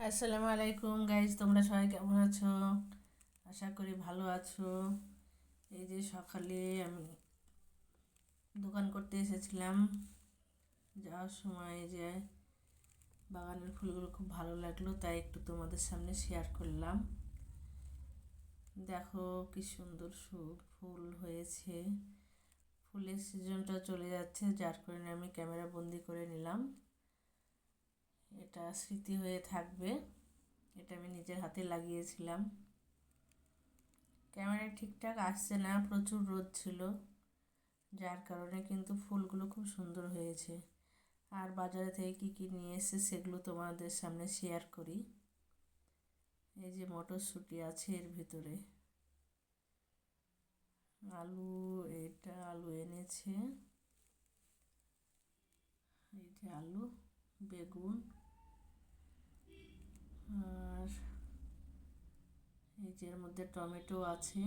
আসসালামু আলাইকুম গাইজ, তোমরা সবাই কেমন আছো? আশা করি ভালো আছো। এই যে সকালে আমি দোকান করতে এসেছিলাম, যাওয়ার সময় এই যে বাগানের ফুলগুলো খুব ভালো লাগলো, তাই একটু তোমাদের সামনে শেয়ার করলাম। দেখো কি সুন্দর ফুল হয়েছে। ফুলের সিজনটা চলে যাচ্ছে, যার কারণে আমি ক্যামেরা বন্দি করে নিলাম। এটা স্মৃতি হয়ে থাকবে। এটা আমি নিজের হাতে লাগিয়েছিলাম। ক্যামেরা ঠিকঠাক আসছে না, প্রচুর রোদ ছিল, যার কারণে কিন্তু ফুলগুলো খুব সুন্দর হয়েছে। আর বাজারে থেকে কী কী নিয়ে এসে সেগুলো তোমাদের সামনে শেয়ার করি। এই যে মটরশুঁটি আছে এর ভিতরে, আলু, এটা আলু এনেছে, এই যে আলু, বেগুন, আর এই যে এর মধ্যে টমেটো আছে,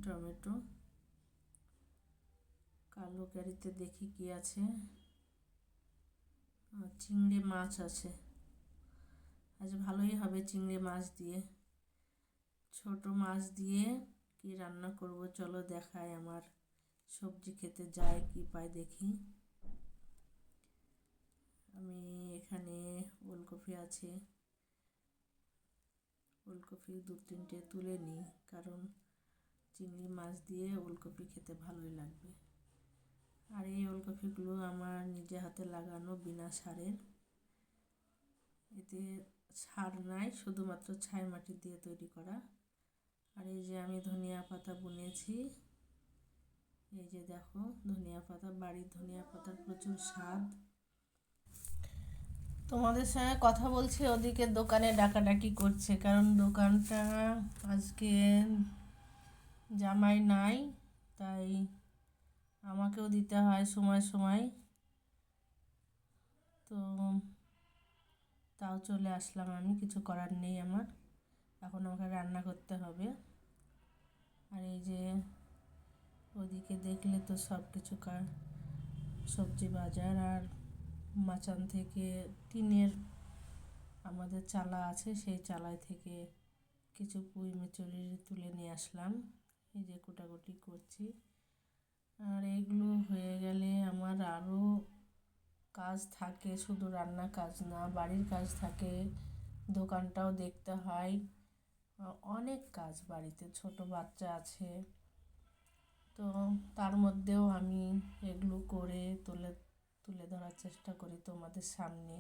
টমেটো। কালো ক্যারিতে দেখি কি আছে, চিংড়ি মাছ আছে। আজ ভালোই হবে চিংড়ি মাছ দিয়ে। ছোট মাছ দিয়ে কি রান্না করব চলো দেখাই। আমার সবজি খেতে যায় কি পাই দেখি। আমি এখানে ওলকপি আছে, ওলকপি 2-3টে তুলে নিই, কারণ চিংড়ি মাছ দিয়ে ওলকপি খেতে ভালোই লাগবে। আর এই ওলকপিগুলো আমার নিজে হাতে লাগানো, বিনা সারের। এতে সার নাই, শুধুমাত্র ছাই মাটি দিয়ে তৈরি করা। আর এই যে আমি ধনিয়া পাতা বুনেছি, এই যে দেখো ধনিয়া পাতা, বাড়ির ধনিয়া পাতার প্রচুর স্বাদ। তোমাদের সঙ্গে কথা বলছি, ওদিকে দোকানে ডাকাডাকি করছে, কারণ দোকানটা আজকে জামাই নাই, তাই আমাকেও দিতে হয় সময় সময়। তো তাও চলে আসলাম, আমি কিছু করার নেই আমার, এখন আমাকে রান্না করতে হবে। আর এই যে ওদিকে দেখলে তো সব কিছু সবজি বাজার, আর মাচান থেকে টিনের আমাদের চালা আছে, সেই চালায় থেকে কিছু পুঁই মিচুরি তুলে নিয়ে আসলাম। এই যে কুটাকুটি করছি। আর এইগুলো হয়ে গেলে আমার আরও কাজ থাকে, শুধু রান্না কাজ না, বাড়ির কাজ থাকে, দোকানটাও দেখতে হয়, অনেক কাজ বাড়িতে। ছোট বাচ্চা আছে, তো তার মধ্যেও আমি এগুলো করে তুলে তুলে ধরার চেষ্টা করি তোমাদের সামনে।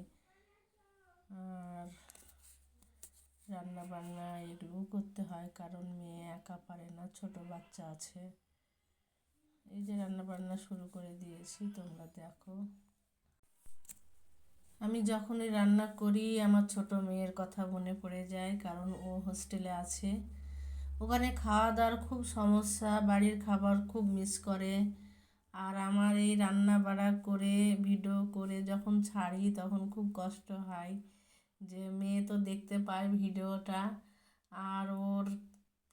আর রান্না বান্না এগুলোও করতে হয়, কারণ মেয়ে একা পারে না, ছোট বাচ্চা আছে। এই যে রান্না বান্না শুরু করে দিয়েছি, তোমরা দেখো। আমি যখনই রান্না করি আমার ছোট মেয়ের কথা মনে পড়ে যায়, কারণ ও হোস্টেলে আছে। ওখানে খাওয়া দাওয়ার খুব সমস্যা, বাড়ির খাবার খুব মিস করে। আর আমার এই রান্না বাড়া করে ভিডিও করে যখন ছাড়ি তখন খুব কষ্ট হয়, যে মেয়ে তো দেখতে পায় ভিডিওটা, আর ওর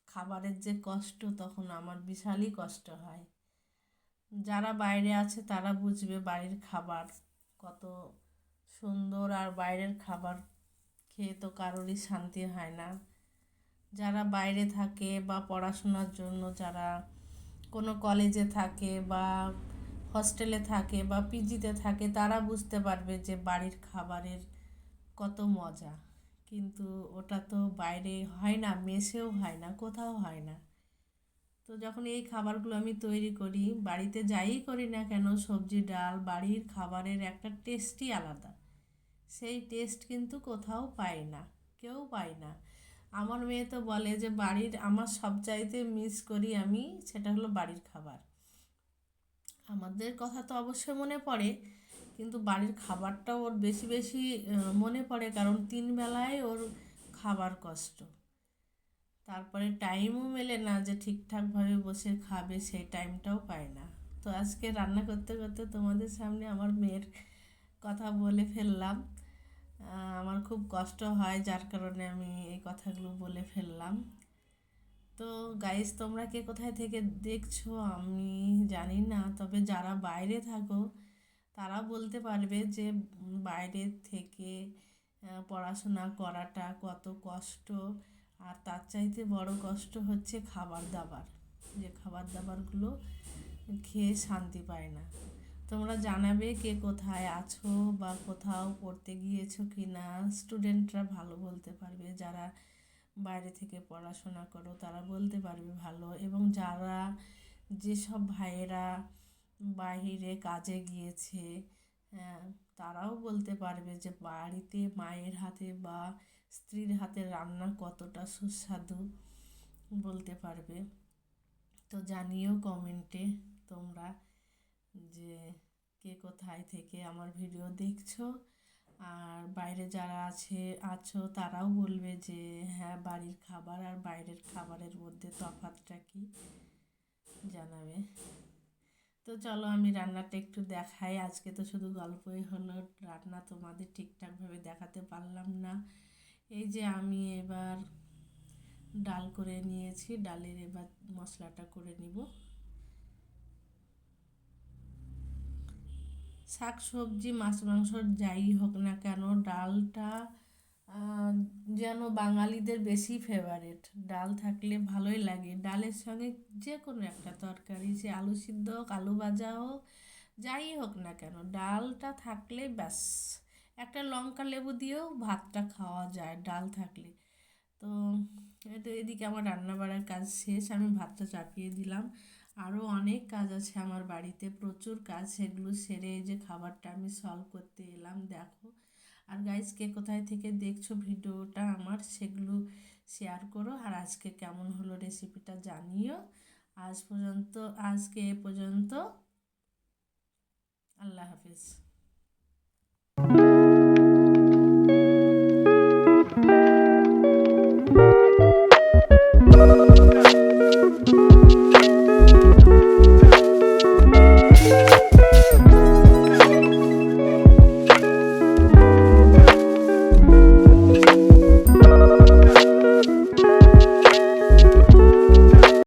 খাবারের যে কষ্ট, তখন আমার বিশালই কষ্ট হয়। যারা বাইরে আছে তারা বুঝবে বাড়ির খাবার কত সুন্দর, আর বাইরের খাবার খেয়ে তো কারোরই শান্তি হয় না। যারা বাইরে থাকে বা পড়াশোনার জন্য যারা কোনো কলেজে থাকে বা হস্টেলে থাকে বা পিজিতে থাকে, তারা বুঝতে পারবে যে বাড়ির খাবারের কত মজা। কিন্তু ওটা তো বাইরে হয় না, মেসেও হয় না, কোথাও হয় না। তো যখন এই খাবারগুলো আমি তৈরি করি, বাড়িতে যাই করি না কেন, সবজি ডাল, বাড়ির খাবারের একটা টেস্টই আলাদা। সেই টেস্ট কিন্তু কোথাও পাই না, কেউ পায় না। আমার মেয়ে তো বলে যে বাড়ির আমার সবচাইতে মিস করি আমি, সেটা হলো বাড়ির খাবার। আমাদের কথা তো অবশ্যই মনে পড়ে, কিন্তু বাড়ির খাবারটা ওর বেশি বেশি মনে পড়ে, কারণ 3 বেলায় ওর খাবার কষ্ট। তারপরে টাইমও মেলে না যে ঠিকঠাকভাবে বসে খাবে, সেই টাইমটাও পায় না। তো আজকে রান্না করতে করতে তোমাদের সামনে আমার মেয়ের কথা বলে ফেললাম। আমার খুব কষ্ট হয়, যার কারণে আমি এই কথাগুলো বলে ফেললাম। তো গাইস, তোমরা কে কোথায় থেকে দেখছো আমি জানি না, তবে যারা বাইরে থাকো তারা বলতে পারবে যে বাইরের থেকে পড়াশোনা করাটা কত কষ্ট। আর তার চাইতে বড় কষ্ট হচ্ছে খাবার দাবার, যে খাবার দাবারগুলো খেয়ে শান্তি পায় না। তোমরা জানাবে কে কোথায় আছো বা কোথাও পড়তে গিয়েছো কি না। স্টুডেন্টরা ভালো বলতে পারবে, যারা বাইরে থেকে পড়াশোনা করো তারা বলতে পারবে ভালো। এবং যারা যেসব ভাইয়েরা বাইরে কাজে গিয়েছে তারাও বলতে পারবে যে বাড়িতে মায়ের হাতে বা স্ত্রীর হাতে রান্না কতটা সুস্বাদু, বলতে পারবে। তো জানিও কমেন্টে তোমরা যে কে কোথায় থেকে আমার ভিডিও দেখছো। আর বাইরে যারা আছো তারাও বলবে যে হ্যাঁ, বাড়ির খাবার আর বাইরের খাবারের মধ্যে তফাৎটা কি, জানাবে। তো চলো আমি রান্নাটা একটু দেখাই। আজকে তো শুধু গল্পই হলো, রান্না তোমাদের ঠিকঠাকভাবে দেখাতে পারলাম না। এই যে আমি এবার ডাল করে নিয়েছি, ডালের এবার মশলাটা করে নিব। শাক সবজি মাছ মাংস যাই হোক না কেন, ডালটা যেন বাঙালিদের বেশি ফেভারিট। ডাল থাকলে ভালোই লাগে। ডালের সঙ্গে যে কোনো একটা তরকারি, সে আলু সিদ্ধ হোক, আলু ভাজা হোক, যাই হোক না কেন, ডালটা থাকলে ব্যাস। একটা লঙ্কা লেবু দিয়েও ভাতটা খাওয়া যায় ডাল থাকলে। তো এদিকে আমার রান্না বাড়ার কাজ শেষ, আমি ভাতটা চাপিয়ে দিলাম। আরও অনেক কাজ আছে আমার বাড়িতে, প্রচুর কাজ, সেগুলো সেরে এই যে খাবারটা আমি সলভ করতে এলাম, দেখো। আর গাইজ কে কোথায় থেকে দেখছো ভিডিওটা আমার, সেগুলো শেয়ার করো। আর আজকে কেমন হলো রেসিপিটা জানিও। আজকে এ পর্যন্ত। আল্লাহ হাফিজ।